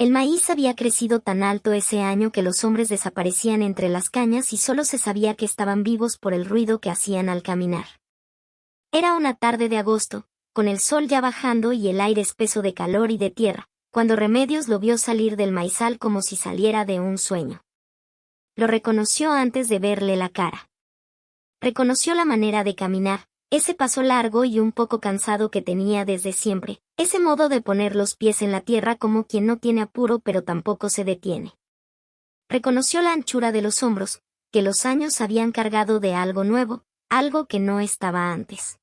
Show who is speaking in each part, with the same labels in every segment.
Speaker 1: El maíz había crecido tan alto ese año que los hombres desaparecían entre las cañas y solo se sabía que estaban vivos por el ruido que hacían al caminar. Era una tarde de agosto, con el sol ya bajando y el aire espeso de calor y de tierra, cuando Remedios lo vio salir del maizal como si saliera de un sueño. Lo reconoció antes de verle la cara. Reconoció la manera de caminar, ese paso largo y un poco cansado que tenía desde siempre, ese modo de poner los pies en la tierra como quien no tiene apuro pero tampoco se detiene. Reconoció la anchura de los hombros, que los años habían cargado de algo nuevo, algo que no estaba antes.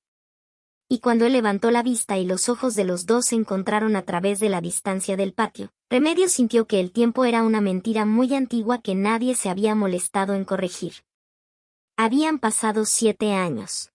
Speaker 1: Y cuando él levantó la vista y los ojos de los dos se encontraron a través de la distancia del patio, Remedios sintió que el tiempo era una mentira muy antigua que nadie se había molestado en corregir. Habían pasado 7 años.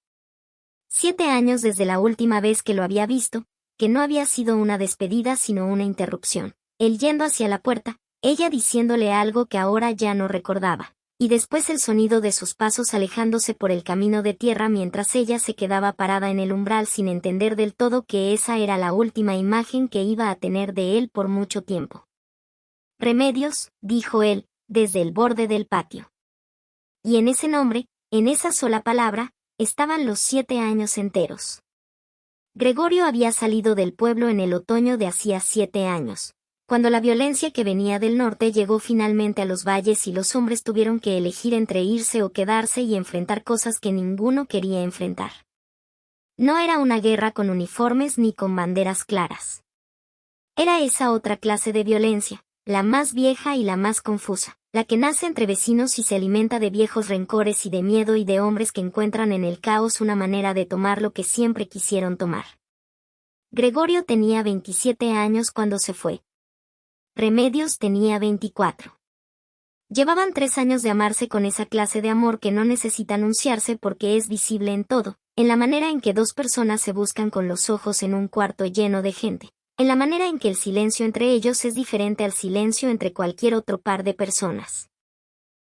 Speaker 1: 7 años desde la última vez que lo había visto, que no había sido una despedida sino una interrupción. Él yendo hacia la puerta, ella diciéndole algo que ahora ya no recordaba, y después el sonido de sus pasos alejándose por el camino de tierra mientras ella se quedaba parada en el umbral sin entender del todo que esa era la última imagen que iba a tener de él por mucho tiempo. Remedios, dijo él, desde el borde del patio. Y en ese nombre, en esa sola palabra, estaban los 7 años enteros. Gregorio había salido del pueblo en el otoño de hacía 7 años, cuando la violencia que venía del norte llegó finalmente a los valles y los hombres tuvieron que elegir entre irse o quedarse y enfrentar cosas que ninguno quería enfrentar. No era una guerra con uniformes ni con banderas claras. Era esa otra clase de violencia, la más vieja y la más confusa, la que nace entre vecinos y se alimenta de viejos rencores y de miedo y de hombres que encuentran en el caos una manera de tomar lo que siempre quisieron tomar. Gregorio tenía 27 años cuando se fue. Remedios tenía 24. Llevaban 3 años de amarse con esa clase de amor que no necesita anunciarse porque es visible en todo, en la manera en que dos personas se buscan con los ojos en un cuarto lleno de gente, en la manera en que el silencio entre ellos es diferente al silencio entre cualquier otro par de personas.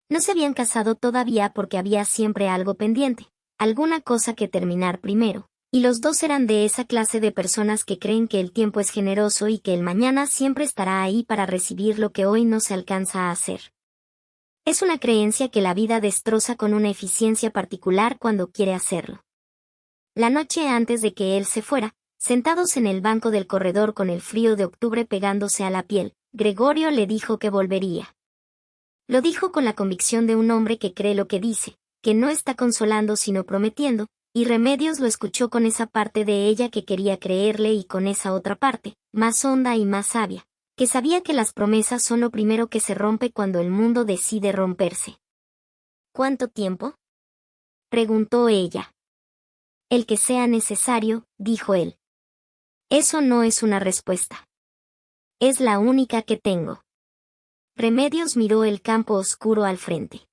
Speaker 1: No se habían casado todavía porque había siempre algo pendiente, alguna cosa que terminar primero. Y los dos eran de esa clase de personas que creen que el tiempo es generoso y que el mañana siempre estará ahí para recibir lo que hoy no se alcanza a hacer. Es una creencia que la vida destroza con una eficiencia particular cuando quiere hacerlo. La noche antes de que él se fuera, sentados en el banco del corredor con el frío de octubre pegándose a la piel, Gregorio le dijo que volvería. Lo dijo con la convicción de un hombre que cree lo que dice, que no está consolando sino prometiendo, y Remedios lo escuchó con esa parte de ella que quería creerle y con esa otra parte, más honda y más sabia, que sabía que las promesas son lo primero que se rompe cuando el mundo decide romperse. ¿Cuánto tiempo?, preguntó ella. El que sea necesario, dijo él. Eso no es una respuesta. Es la única que tengo. Remedios miró el campo oscuro al frente.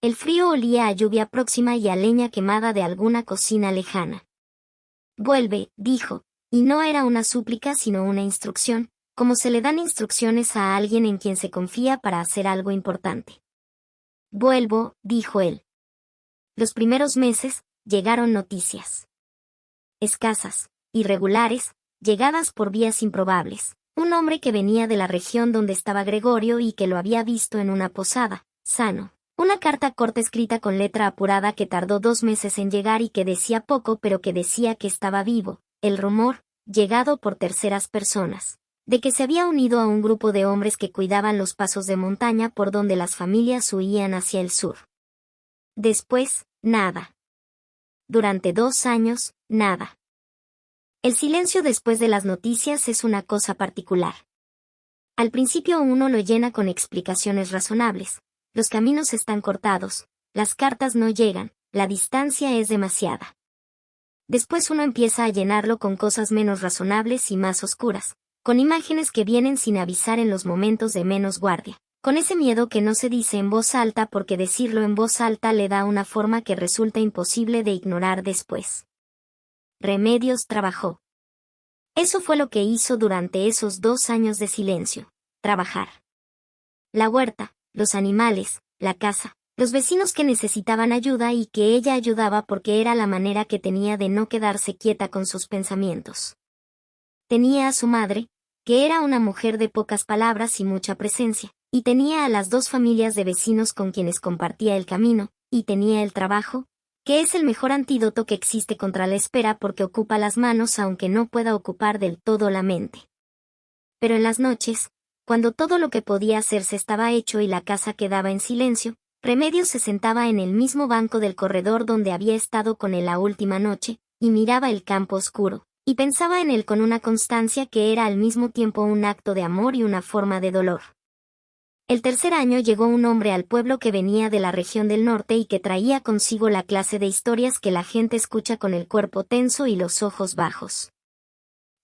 Speaker 1: El frío olía a lluvia próxima y a leña quemada de alguna cocina lejana. Vuelve, dijo, y no era una súplica sino una instrucción, como se le dan instrucciones a alguien en quien se confía para hacer algo importante. Vuelvo, dijo él. Los primeros meses, llegaron noticias. Escasas, irregulares, llegadas por vías improbables. Un hombre que venía de la región donde estaba Gregorio y que lo había visto en una posada, sano. Una carta corta escrita con letra apurada que tardó 2 meses en llegar y que decía poco pero que decía que estaba vivo, el rumor, llegado por terceras personas, de que se había unido a un grupo de hombres que cuidaban los pasos de montaña por donde las familias huían hacia el sur. Después, nada. Durante 2 años, nada. El silencio después de las noticias es una cosa particular. Al principio uno lo llena con explicaciones razonables. Los caminos están cortados, las cartas no llegan, la distancia es demasiada. Después uno empieza a llenarlo con cosas menos razonables y más oscuras, con imágenes que vienen sin avisar en los momentos de menos guardia, con ese miedo que no se dice en voz alta porque decirlo en voz alta le da una forma que resulta imposible de ignorar después. Remedios trabajó. Eso fue lo que hizo durante esos 2 años de silencio, trabajar. La huerta, los animales, la casa, los vecinos que necesitaban ayuda y que ella ayudaba porque era la manera que tenía de no quedarse quieta con sus pensamientos. Tenía a su madre, que era una mujer de pocas palabras y mucha presencia, y tenía a las 2 familias de vecinos con quienes compartía el camino, y tenía el trabajo, que es el mejor antídoto que existe contra la espera porque ocupa las manos aunque no pueda ocupar del todo la mente. Pero en las noches, cuando todo lo que podía hacerse estaba hecho y la casa quedaba en silencio, Remedios se sentaba en el mismo banco del corredor donde había estado con él la última noche, y miraba el campo oscuro, y pensaba en él con una constancia que era al mismo tiempo un acto de amor y una forma de dolor. El tercer año llegó un hombre al pueblo que venía de la región del norte y que traía consigo la clase de historias que la gente escucha con el cuerpo tenso y los ojos bajos.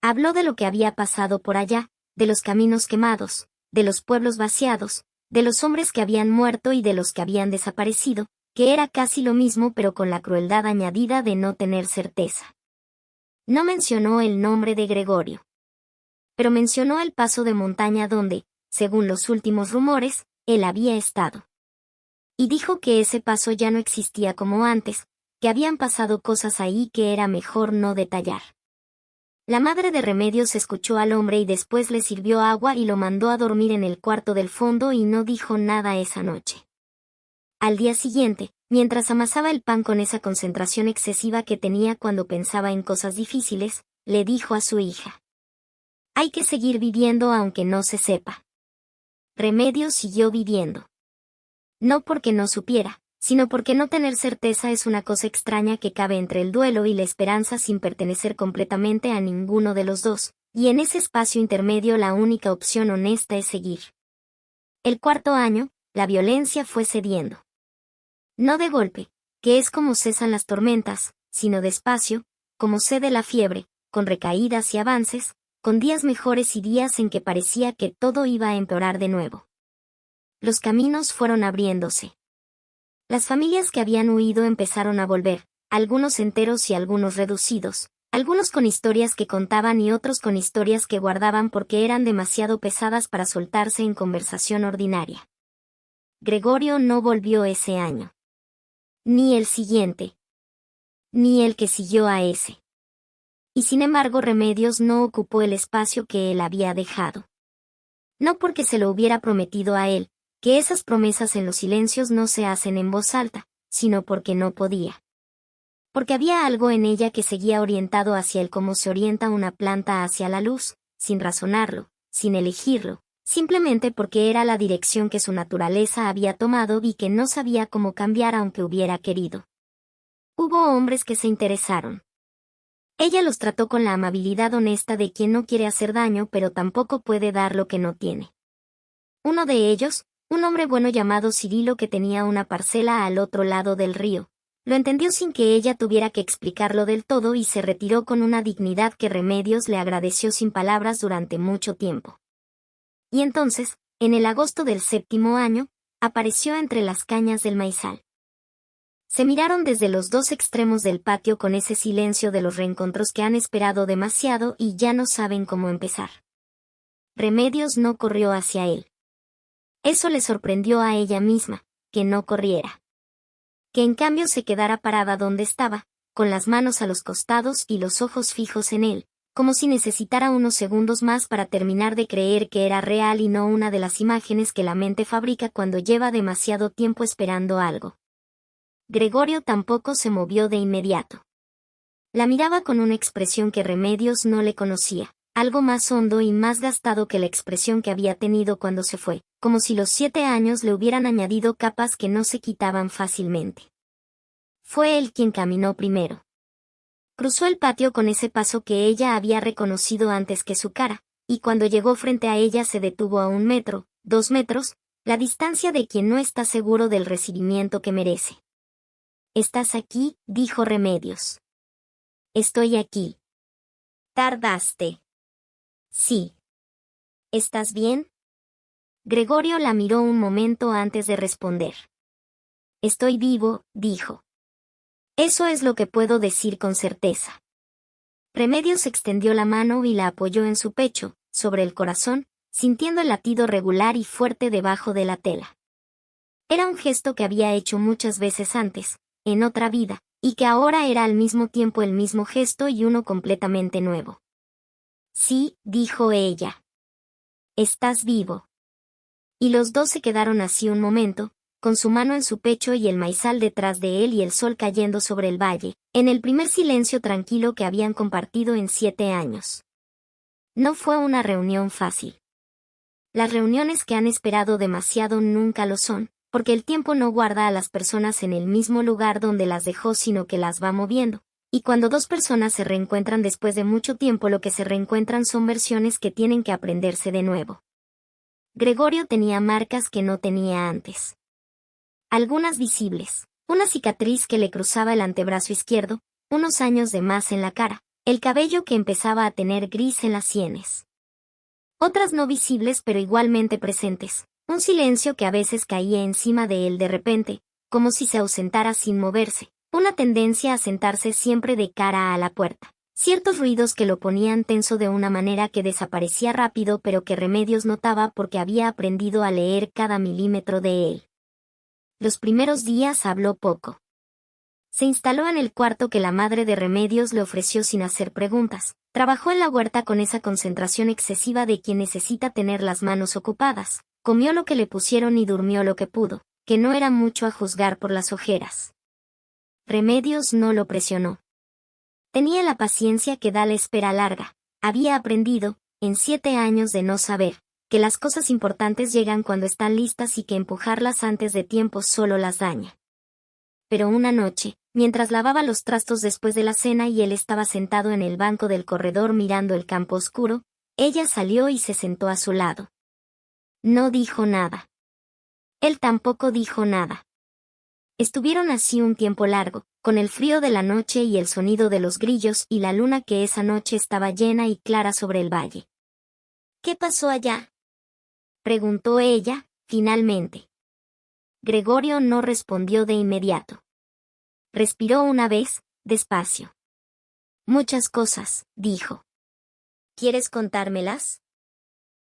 Speaker 1: Habló de lo que había pasado por allá, de los caminos quemados, de los pueblos vaciados, de los hombres que habían muerto y de los que habían desaparecido, que era casi lo mismo pero con la crueldad añadida de no tener certeza. No mencionó el nombre de Gregorio. Pero mencionó el paso de montaña donde, según los últimos rumores, él había estado. Y dijo que ese paso ya no existía como antes, que habían pasado cosas ahí que era mejor no detallar. La madre de Remedios escuchó al hombre y después le sirvió agua y lo mandó a dormir en el cuarto del fondo y no dijo nada esa noche. Al día siguiente, mientras amasaba el pan con esa concentración excesiva que tenía cuando pensaba en cosas difíciles, le dijo a su hija: «Hay que seguir viviendo aunque no se sepa». Remedios siguió viviendo. No porque no supiera, sino porque no tener certeza es una cosa extraña que cabe entre el duelo y la esperanza sin pertenecer completamente a ninguno de los dos, y en ese espacio intermedio la única opción honesta es seguir. El cuarto año, la violencia fue cediendo. No de golpe, que es como cesan las tormentas, sino despacio, como cede la fiebre, con recaídas y avances, con días mejores y días en que parecía que todo iba a empeorar de nuevo. Los caminos fueron abriéndose. Las familias que habían huido empezaron a volver, algunos enteros y algunos reducidos, algunos con historias que contaban y otros con historias que guardaban porque eran demasiado pesadas para soltarse en conversación ordinaria. Gregorio no volvió ese año. Ni el siguiente. Ni el que siguió a ese. Y sin embargo Remedios no ocupó el espacio que él había dejado. No porque se lo hubiera prometido a él, que esas promesas en los silencios no se hacen en voz alta, sino porque no podía. Porque había algo en ella que seguía orientado hacia él como se orienta una planta hacia la luz, sin razonarlo, sin elegirlo, simplemente porque era la dirección que su naturaleza había tomado y que no sabía cómo cambiar aunque hubiera querido. Hubo hombres que se interesaron. Ella los trató con la amabilidad honesta de quien no quiere hacer daño pero tampoco puede dar lo que no tiene. Uno de ellos, un hombre bueno llamado Cirilo que tenía una parcela al otro lado del río, lo entendió sin que ella tuviera que explicarlo del todo y se retiró con una dignidad que Remedios le agradeció sin palabras durante mucho tiempo. Y entonces, en el agosto del 7º año, apareció entre las cañas del maizal. Se miraron desde los 2 extremos del patio con ese silencio de los reencontros que han esperado demasiado y ya no saben cómo empezar. Remedios no corrió hacia él. Eso le sorprendió a ella misma, que no corriera. Que en cambio se quedara parada donde estaba, con las manos a los costados y los ojos fijos en él, como si necesitara unos segundos más para terminar de creer que era real y no una de las imágenes que la mente fabrica cuando lleva demasiado tiempo esperando algo. Gregorio tampoco se movió de inmediato. La miraba con una expresión que Remedios no le conocía, algo más hondo y más gastado que la expresión que había tenido cuando se fue, como si los 7 años le hubieran añadido capas que no se quitaban fácilmente. Fue él quien caminó primero. Cruzó el patio con ese paso que ella había reconocido antes que su cara, y cuando llegó frente a ella se detuvo a 1 metro, 2 metros, la distancia de quien no está seguro del recibimiento que merece. «¿Estás aquí?», dijo Remedios. «Estoy aquí». «¿Tardaste?» «Sí». «¿Estás bien?» Gregorio la miró un momento antes de responder. «Estoy vivo», dijo. «Eso es lo que puedo decir con certeza». Remedios extendió la mano y la apoyó en su pecho, sobre el corazón, sintiendo el latido regular y fuerte debajo de la tela. Era un gesto que había hecho muchas veces antes, en otra vida, y que ahora era al mismo tiempo el mismo gesto y uno completamente nuevo. «Sí», dijo ella. estás vivo. Y los dos se quedaron así un momento, con su mano en su pecho y el maizal detrás de él y el sol cayendo sobre el valle, en el primer silencio tranquilo que habían compartido en 7 años. No fue una reunión fácil. Las reuniones que han esperado demasiado nunca lo son, porque el tiempo no guarda a las personas en el mismo lugar donde las dejó, sino que las va moviendo. Y cuando dos personas se reencuentran después de mucho tiempo, lo que se reencuentran son versiones que tienen que aprenderse de nuevo. Gregorio tenía marcas que no tenía antes. Algunas visibles, una cicatriz que le cruzaba el antebrazo izquierdo, unos años de más en la cara, el cabello que empezaba a tener gris en las sienes. Otras no visibles pero igualmente presentes, un silencio que a veces caía encima de él de repente, como si se ausentara sin moverse, una tendencia a sentarse siempre de cara a la puerta, ciertos ruidos que lo ponían tenso de una manera que desaparecía rápido pero que Remedios notaba porque había aprendido a leer cada milímetro de él. Los primeros días habló poco. Se instaló en el cuarto que la madre de Remedios le ofreció sin hacer preguntas. Trabajó en la huerta con esa concentración excesiva de quien necesita tener las manos ocupadas. Comió lo que le pusieron y durmió lo que pudo, que no era mucho a juzgar por las ojeras. Remedios no lo presionó. Tenía la paciencia que da la espera larga. Había aprendido, en 7 años de no saber, que las cosas importantes llegan cuando están listas y que empujarlas antes de tiempo solo las daña. Pero una noche, mientras lavaba los trastos después de la cena y él estaba sentado en el banco del corredor mirando el campo oscuro, ella salió y se sentó a su lado. No dijo nada. Él tampoco dijo nada. Estuvieron así un tiempo largo, con el frío de la noche y el sonido de los grillos y la luna que esa noche estaba llena y clara sobre el valle. ¿Qué pasó allá?, preguntó ella, finalmente. Gregorio no respondió de inmediato. Respiró una vez, despacio. Muchas cosas, dijo. ¿Quieres contármelas?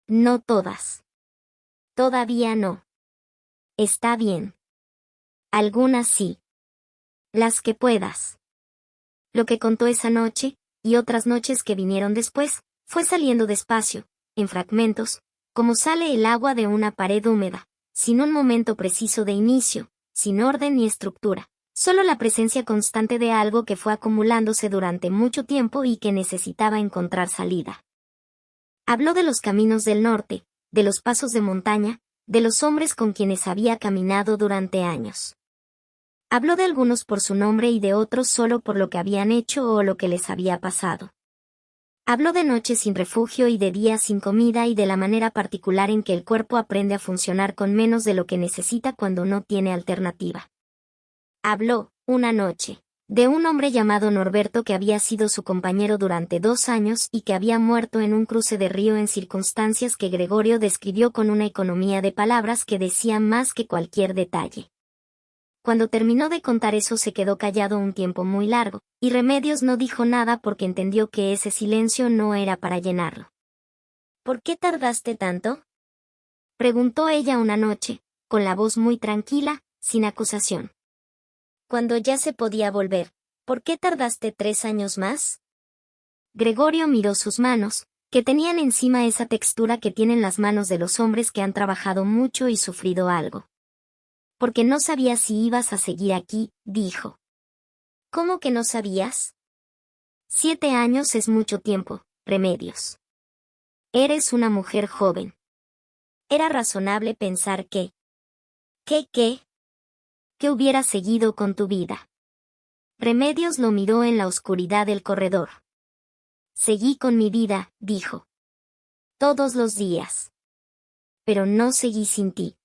Speaker 1: No todas. Todavía no. Está bien. Algunas sí. Las que puedas. Lo que contó esa noche, y otras noches que vinieron después, fue saliendo despacio, en fragmentos, como sale el agua de una pared húmeda, sin un momento preciso de inicio, sin orden ni estructura, solo la presencia constante de algo que fue acumulándose durante mucho tiempo y que necesitaba encontrar salida. Habló de los caminos del norte, de los pasos de montaña, de los hombres con quienes había caminado durante años. Habló de algunos por su nombre y de otros solo por lo que habían hecho o lo que les había pasado. Habló de noches sin refugio y de días sin comida y de la manera particular en que el cuerpo aprende a funcionar con menos de lo que necesita cuando no tiene alternativa. Habló, una noche, de un hombre llamado Norberto que había sido su compañero durante 2 años y que había muerto en un cruce de río en circunstancias que Gregorio describió con una economía de palabras que decía más que cualquier detalle. Cuando terminó de contar eso se quedó callado un tiempo muy largo, y Remedios no dijo nada porque entendió que ese silencio no era para llenarlo. ¿Por qué tardaste tanto?, preguntó ella una noche, con la voz muy tranquila, sin acusación. Cuando ya se podía volver, ¿por qué tardaste 3 años más? Gregorio miró sus manos, que tenían encima esa textura que tienen las manos de los hombres que han trabajado mucho y sufrido algo. Porque no sabía si ibas a seguir aquí, dijo. ¿Cómo que no sabías? 7 años es mucho tiempo, Remedios. Eres una mujer joven. Era razonable pensar que... ¿Qué? Que hubieras seguido con tu vida. Remedios lo miró en la oscuridad del corredor. Seguí con mi vida, dijo. Todos los días. Pero no seguí sin ti.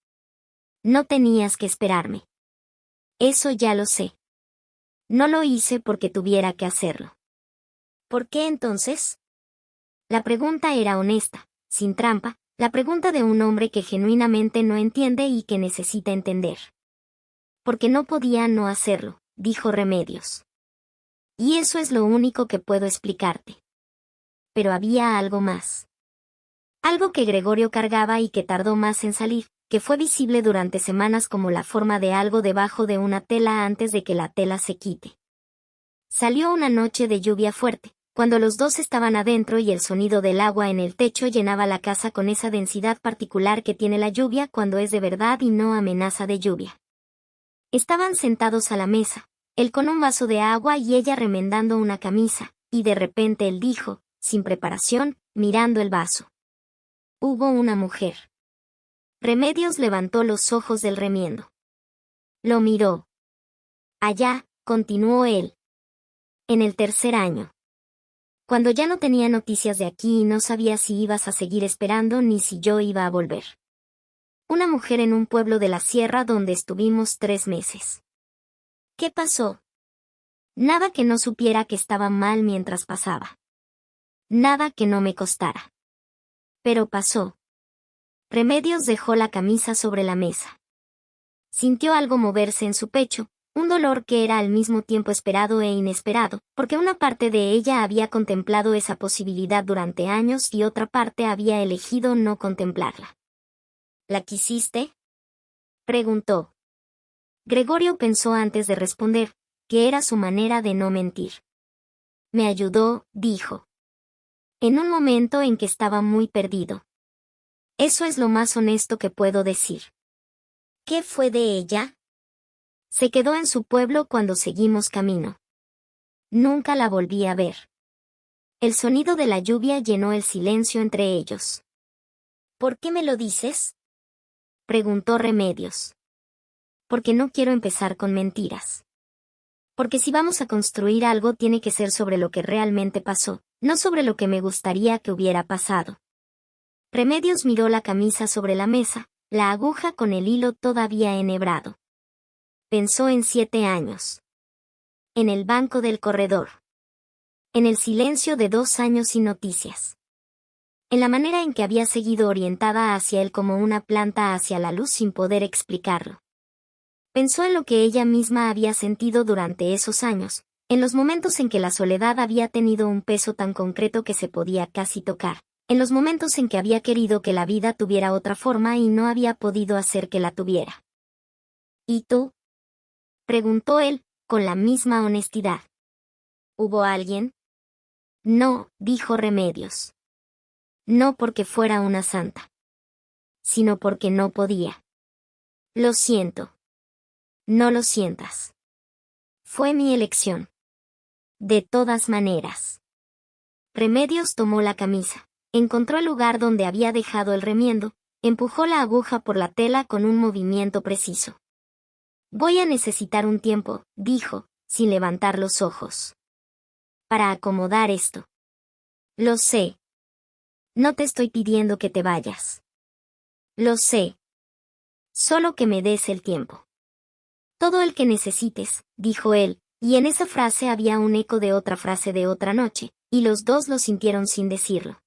Speaker 1: No tenías que esperarme. Eso ya lo sé. No lo hice porque tuviera que hacerlo. ¿Por qué entonces? La pregunta era honesta, sin trampa, la pregunta de un hombre que genuinamente no entiende y que necesita entender. Porque no podía no hacerlo, dijo Remedios. Y eso es lo único que puedo explicarte. Pero había algo más. Algo que Gregorio cargaba y que tardó más en salir, que fue visible durante semanas como la forma de algo debajo de una tela antes de que la tela se quite. Salió una noche de lluvia fuerte, Cuando los dos estaban adentro y el sonido del agua en el techo llenaba la casa con esa densidad particular que tiene la lluvia cuando es de verdad y no amenaza de lluvia. Estaban sentados a la mesa, él con un vaso de agua y ella remendando una camisa, y de repente él dijo, sin preparación, mirando el vaso: «Hubo una mujer». Remedios levantó los ojos del remiendo. Lo miró. «Allá», continuó él. «En el tercer año. Cuando ya no tenía noticias de aquí y no sabía si ibas a seguir esperando ni si yo iba a volver. Una mujer en un pueblo de la sierra donde estuvimos 3 meses». «¿Qué pasó?» «Nada que no supiera que estaba mal mientras pasaba. Nada que no me costara. Pero pasó». Remedios dejó la camisa sobre la mesa. Sintió algo moverse en su pecho, un dolor que era al mismo tiempo esperado e inesperado, porque una parte de ella había contemplado esa posibilidad durante años y otra parte había elegido no contemplarla. «¿La quisiste?», preguntó. Gregorio pensó antes de responder, que era su manera de no mentir. «Me ayudó», dijo. «En un momento en que estaba muy perdido. Eso es lo más honesto que puedo decir». «¿Qué fue de ella?». «Se quedó en su pueblo cuando seguimos camino. Nunca la volví a ver». El sonido de la lluvia llenó el silencio entre ellos. «¿Por qué me lo dices?», preguntó Remedios. «Porque no quiero empezar con mentiras. Porque si vamos a construir algo tiene que ser sobre lo que realmente pasó, no sobre lo que me gustaría que hubiera pasado». Remedios miró la camisa sobre la mesa, la aguja con el hilo todavía enhebrado. Pensó en 7 años. En el banco del corredor. En el silencio de 2 años sin noticias. En la manera en que había seguido orientada hacia él como una planta hacia la luz sin poder explicarlo. Pensó en lo que ella misma había sentido durante esos años, en los momentos en que la soledad había tenido un peso tan concreto que se podía casi tocar, en los momentos en que había querido que la vida tuviera otra forma y no había podido hacer que la tuviera. «¿Y tú?», preguntó él, con la misma honestidad. «¿Hubo alguien?». «No», dijo Remedios. «No porque fuera una santa. Sino porque no podía». «Lo siento». «No lo sientas. Fue mi elección. De todas maneras». Remedios tomó la camisa, encontró el lugar donde había dejado el remiendo, empujó la aguja por la tela con un movimiento preciso. «Voy a necesitar un tiempo», dijo, sin levantar los ojos. «Para acomodar esto». «Lo sé. No te estoy pidiendo que te vayas». «Lo sé. Solo que me des el tiempo». «Todo el que necesites», dijo él, y en esa frase había un eco de otra frase de otra noche, y los dos lo sintieron sin decirlo.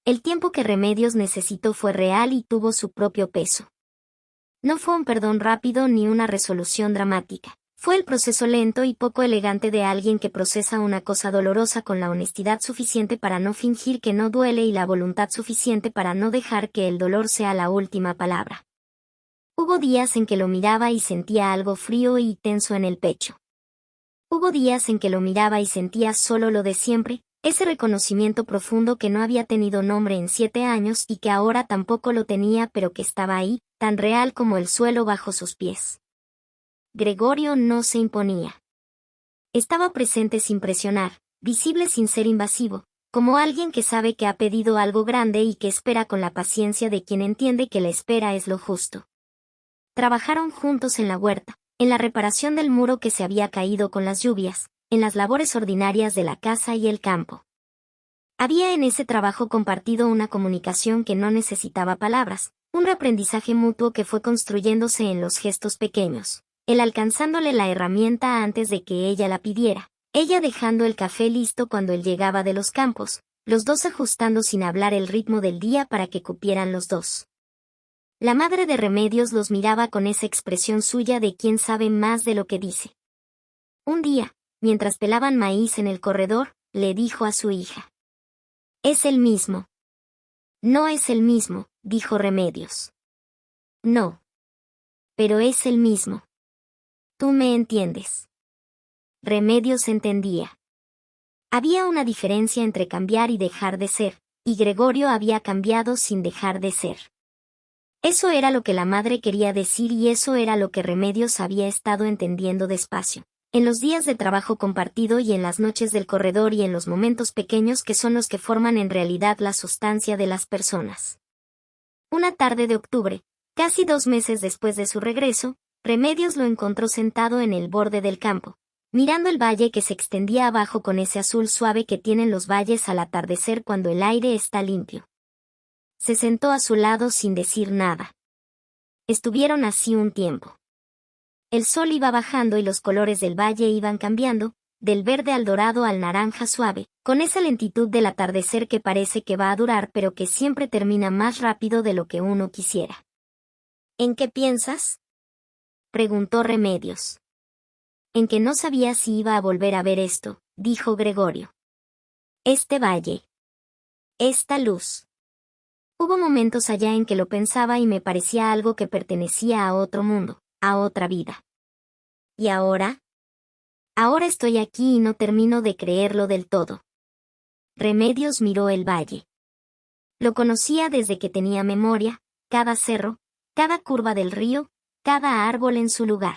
Speaker 1: El tiempo que Remedios necesitó fue real y tuvo su propio peso. No fue un perdón rápido ni una resolución dramática. Fue el proceso lento y poco elegante de alguien que procesa una cosa dolorosa con la honestidad suficiente para no fingir que no duele y la voluntad suficiente para no dejar que el dolor sea la última palabra. Hubo días en que lo miraba y sentía algo frío y tenso en el pecho. Hubo días en que lo miraba y sentía solo lo de siempre, ese reconocimiento profundo que no había tenido nombre en 7 años y que ahora tampoco lo tenía pero que estaba ahí, tan real como el suelo bajo sus pies. Gregorio no se imponía. Estaba presente sin presionar, visible sin ser invasivo, como alguien que sabe que ha pedido algo grande y que espera con la paciencia de quien entiende que la espera es lo justo. Trabajaron juntos en la huerta, en la reparación del muro que se había caído con las lluvias, en las labores ordinarias de la casa y el campo. Había en ese trabajo compartido una comunicación que no necesitaba palabras, un reaprendizaje mutuo que fue construyéndose en los gestos pequeños, él alcanzándole la herramienta antes de que ella la pidiera, ella dejando el café listo cuando él llegaba de los campos, los dos ajustando sin hablar el ritmo del día para que cupieran los dos. La madre de Remedios los miraba con esa expresión suya de quien sabe más de lo que dice. Un día, mientras pelaban maíz en el corredor, le dijo a su hija: «Es el mismo». «No es el mismo», dijo Remedios. «No. Pero es el mismo. Tú me entiendes». Remedios entendía. Había una diferencia entre cambiar y dejar de ser, y Gregorio había cambiado sin dejar de ser. Eso era lo que la madre quería decir y eso era lo que Remedios había estado entendiendo despacio. En los días de trabajo compartido y en las noches del corredor y en los momentos pequeños que son los que forman en realidad la sustancia de las personas. Una tarde de octubre, casi 2 meses después de su regreso, Remedios lo encontró sentado en el borde del campo, mirando el valle que se extendía abajo con ese azul suave que tienen los valles al atardecer cuando el aire está limpio. Se sentó a su lado sin decir nada. Estuvieron así un tiempo. El sol iba bajando y los colores del valle iban cambiando, del verde al dorado al naranja suave, con esa lentitud del atardecer que parece que va a durar pero que siempre termina más rápido de lo que uno quisiera. ¿En qué piensas?, preguntó Remedios. En que no sabía si iba a volver a ver esto, dijo Gregorio. Este valle. Esta luz. Hubo momentos allá en que lo pensaba y me parecía algo que pertenecía a otro mundo, a otra vida. ¿Y ahora? Ahora estoy aquí y no termino de creerlo del todo. Remedios miró el valle. Lo conocía desde que tenía memoria, cada cerro, cada curva del río, cada árbol en su lugar.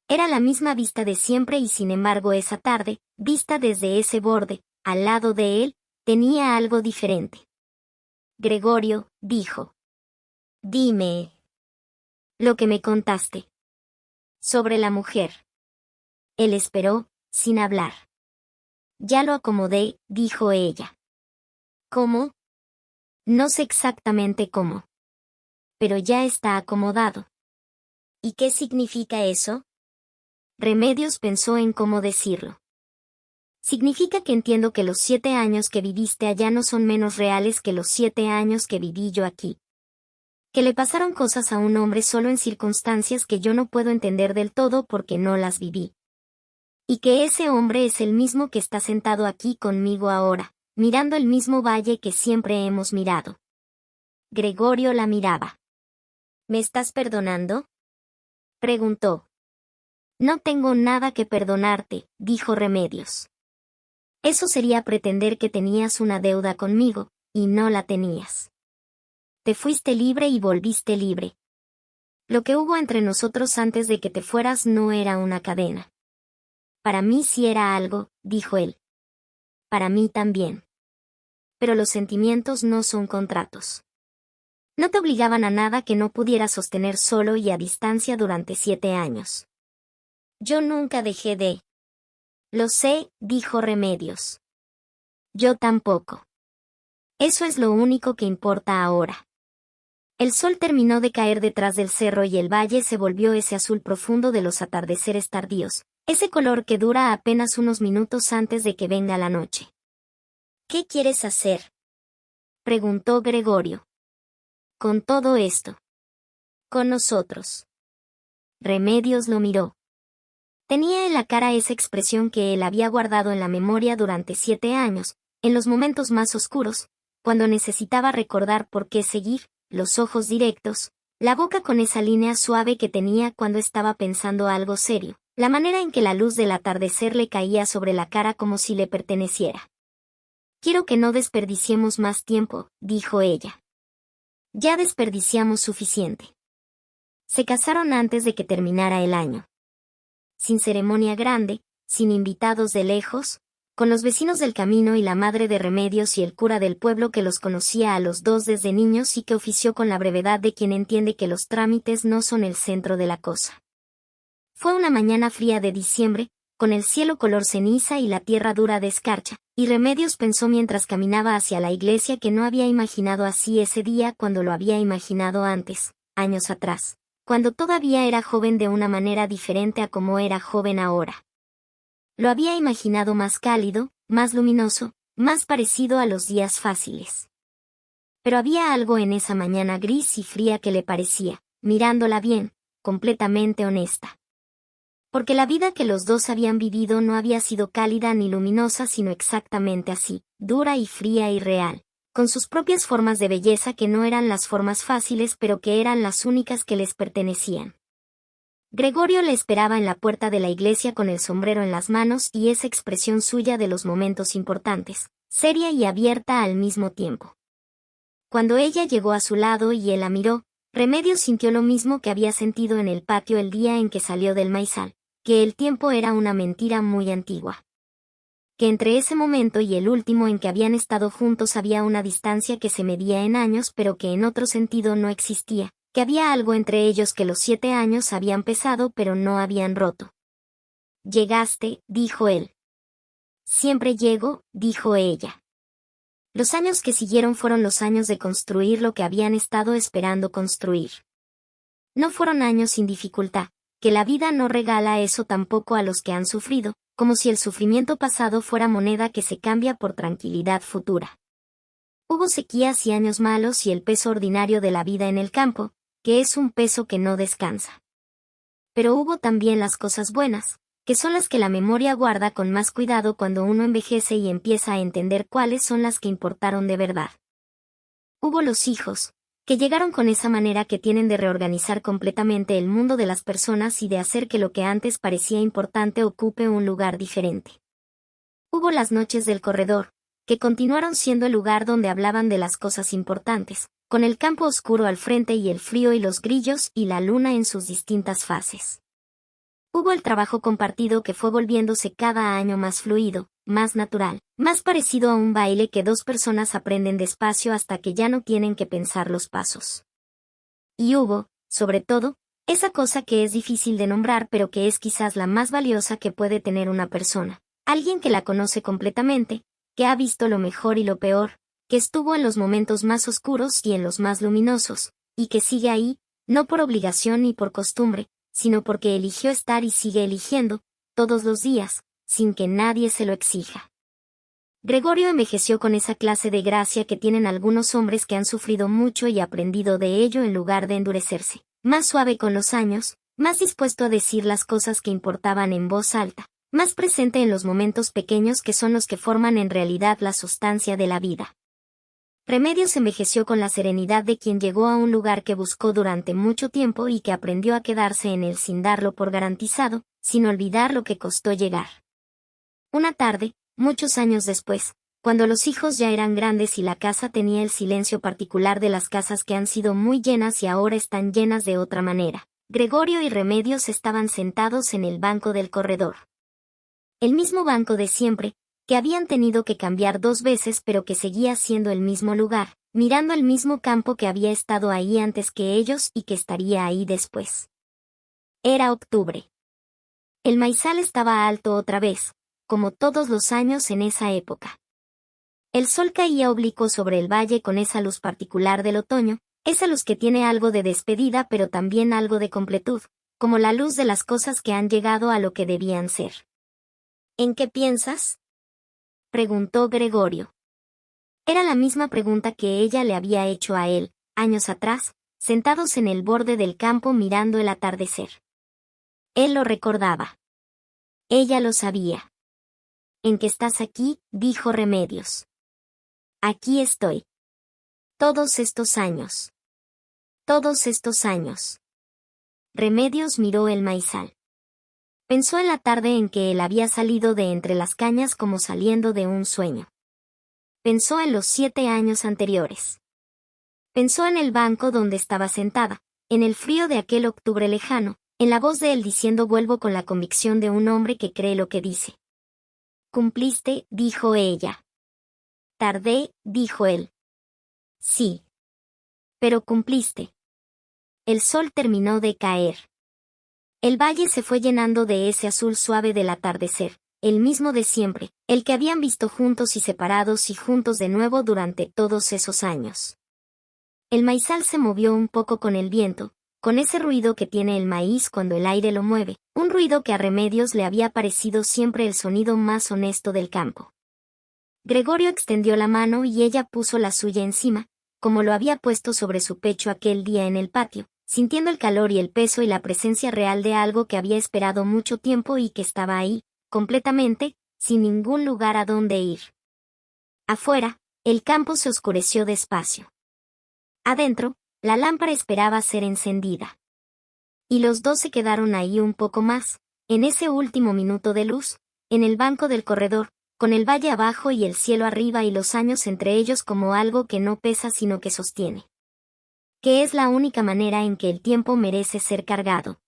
Speaker 1: Era la misma vista de siempre y sin embargo esa tarde, vista desde ese borde, al lado de él, tenía algo diferente. Gregorio, dijo. Dime. Lo que me contaste. Sobre la mujer. Él esperó, sin hablar. Ya lo acomodé, dijo ella. ¿Cómo? No sé exactamente cómo. Pero ya está acomodado. ¿Y qué significa eso? Remedios pensó en cómo decirlo. Significa que entiendo que los 7 años que viviste allá no son menos reales que los 7 años que viví yo aquí. Que le pasaron cosas a un hombre solo en circunstancias que yo no puedo entender del todo porque no las viví. Y que ese hombre es el mismo que está sentado aquí conmigo ahora, mirando el mismo valle que siempre hemos mirado. Gregorio la miraba. ¿Me estás perdonando?, preguntó. No tengo nada que perdonarte, dijo Remedios. Eso sería pretender que tenías una deuda conmigo, y no la tenías. Te fuiste libre y volviste libre. Lo que hubo entre nosotros antes de que te fueras no era una cadena. Para mí sí era algo, dijo él. Para mí también. Pero los sentimientos no son contratos. No te obligaban a nada que no pudieras sostener solo y a distancia durante 7 años. Yo nunca dejé de. Lo sé, dijo Remedios. Yo tampoco. Eso es lo único que importa ahora. El sol terminó de caer detrás del cerro y el valle se volvió ese azul profundo de los atardeceres tardíos, ese color que dura apenas unos minutos antes de que venga la noche. ¿Qué quieres hacer?, preguntó Gregorio. Con todo esto. Con nosotros. Remedios lo miró. Tenía en la cara esa expresión que él había guardado en la memoria durante 7 años, en los momentos más oscuros, cuando necesitaba recordar por qué seguir, los ojos directos, la boca con esa línea suave que tenía cuando estaba pensando algo serio, la manera en que la luz del atardecer le caía sobre la cara como si le perteneciera. Quiero que no desperdiciemos más tiempo, dijo ella. Ya desperdiciamos suficiente. Se casaron antes de que terminara el año. Sin ceremonia grande, sin invitados de lejos, con los vecinos del camino y la madre de Remedios y el cura del pueblo que los conocía a los dos desde niños y que ofició con la brevedad de quien entiende que los trámites no son el centro de la cosa. Fue una mañana fría de diciembre, con el cielo color ceniza y la tierra dura de escarcha, y Remedios pensó mientras caminaba hacia la iglesia que no había imaginado así ese día cuando lo había imaginado antes, años atrás, cuando todavía era joven de una manera diferente a como era joven ahora. Lo había imaginado más cálido, más luminoso, más parecido a los días fáciles. Pero había algo en esa mañana gris y fría que le parecía, mirándola bien, completamente honesta. Porque la vida que los dos habían vivido no había sido cálida ni luminosa sino exactamente así, dura y fría y real, con sus propias formas de belleza que no eran las formas fáciles pero que eran las únicas que les pertenecían. Gregorio le esperaba en la puerta de la iglesia con el sombrero en las manos y esa expresión suya de los momentos importantes, seria y abierta al mismo tiempo. Cuando ella llegó a su lado y él la miró, Remedios sintió lo mismo que había sentido en el patio el día en que salió del maizal, que el tiempo era una mentira muy antigua. Que entre ese momento y el último en que habían estado juntos había una distancia que se medía en años pero que en otro sentido no existía, que había algo entre ellos que los 7 años habían pesado pero no habían roto. «Llegaste», dijo él. «Siempre llego», dijo ella. Los años que siguieron fueron los años de construir lo que habían estado esperando construir. No fueron años sin dificultad, que la vida no regala eso tampoco a los que han sufrido, como si el sufrimiento pasado fuera moneda que se cambia por tranquilidad futura. Hubo sequías y años malos y el peso ordinario de la vida en el campo, que es un peso que no descansa. Pero hubo también las cosas buenas, que son las que la memoria guarda con más cuidado cuando uno envejece y empieza a entender cuáles son las que importaron de verdad. Hubo los hijos, que llegaron con esa manera que tienen de reorganizar completamente el mundo de las personas y de hacer que lo que antes parecía importante ocupe un lugar diferente. Hubo las noches del corredor, que continuaron siendo el lugar donde hablaban de las cosas importantes, con el campo oscuro al frente y el frío y los grillos y la luna en sus distintas fases. Hubo el trabajo compartido que fue volviéndose cada año más fluido, más natural, más parecido a un baile que dos personas aprenden despacio hasta que ya no tienen que pensar los pasos. Y hubo, sobre todo, esa cosa que es difícil de nombrar pero que es quizás la más valiosa que puede tener una persona, alguien que la conoce completamente, que ha visto lo mejor y lo peor, que estuvo en los momentos más oscuros y en los más luminosos, y que sigue ahí, no por obligación ni por costumbre, sino porque eligió estar y sigue eligiendo, todos los días, sin que nadie se lo exija. Gregorio envejeció con esa clase de gracia que tienen algunos hombres que han sufrido mucho y aprendido de ello en lugar de endurecerse, más suave con los años, más dispuesto a decir las cosas que importaban en voz alta, más presente en los momentos pequeños que son los que forman en realidad la sustancia de la vida. Remedios envejeció con la serenidad de quien llegó a un lugar que buscó durante mucho tiempo y que aprendió a quedarse en él sin darlo por garantizado, sin olvidar lo que costó llegar. Una tarde, muchos años después, cuando los hijos ya eran grandes y la casa tenía el silencio particular de las casas que han sido muy llenas y ahora están llenas de otra manera, Gregorio y Remedios estaban sentados en el banco del corredor. El mismo banco de siempre, que habían tenido que cambiar 2 veces pero que seguía siendo el mismo lugar, mirando el mismo campo que había estado ahí antes que ellos y que estaría ahí después. Era octubre. El maizal estaba alto otra vez, como todos los años en esa época. El sol caía oblicuo sobre el valle con esa luz particular del otoño, esa luz que tiene algo de despedida pero también algo de completud, como la luz de las cosas que han llegado a lo que debían ser. ¿En qué piensas?, preguntó Gregorio. Era la misma pregunta que ella le había hecho a él, años atrás, sentados en el borde del campo mirando el atardecer. Él lo recordaba. Ella lo sabía. «¿En qué estás aquí?», dijo Remedios. «Aquí estoy. Todos estos años. Todos estos años». Remedios miró el maizal. Pensó en la tarde en que él había salido de entre las cañas como saliendo de un sueño. Pensó en los 7 años anteriores. Pensó en el banco donde estaba sentada, en el frío de aquel octubre lejano, en la voz de él diciendo vuelvo con la convicción de un hombre que cree lo que dice. «Cumpliste», dijo ella. «Tardé», dijo él. «Sí. Pero cumpliste». El sol terminó de caer. El valle se fue llenando de ese azul suave del atardecer, el mismo de siempre, el que habían visto juntos y separados y juntos de nuevo durante todos esos años. El maizal se movió un poco con el viento, con ese ruido que tiene el maíz cuando el aire lo mueve, un ruido que a Remedios le había parecido siempre el sonido más honesto del campo. Gregorio extendió la mano y ella puso la suya encima, como lo había puesto sobre su pecho aquel día en el patio, sintiendo el calor y el peso y la presencia real de algo que había esperado mucho tiempo y que estaba ahí, completamente, sin ningún lugar a donde ir. Afuera, el campo se oscureció despacio. Adentro, la lámpara esperaba ser encendida. Y los dos se quedaron ahí un poco más, en ese último minuto de luz, en el banco del corredor, con el valle abajo y el cielo arriba y los años entre ellos como algo que no pesa sino que sostiene. Que es la única manera en que el tiempo merece ser cargado.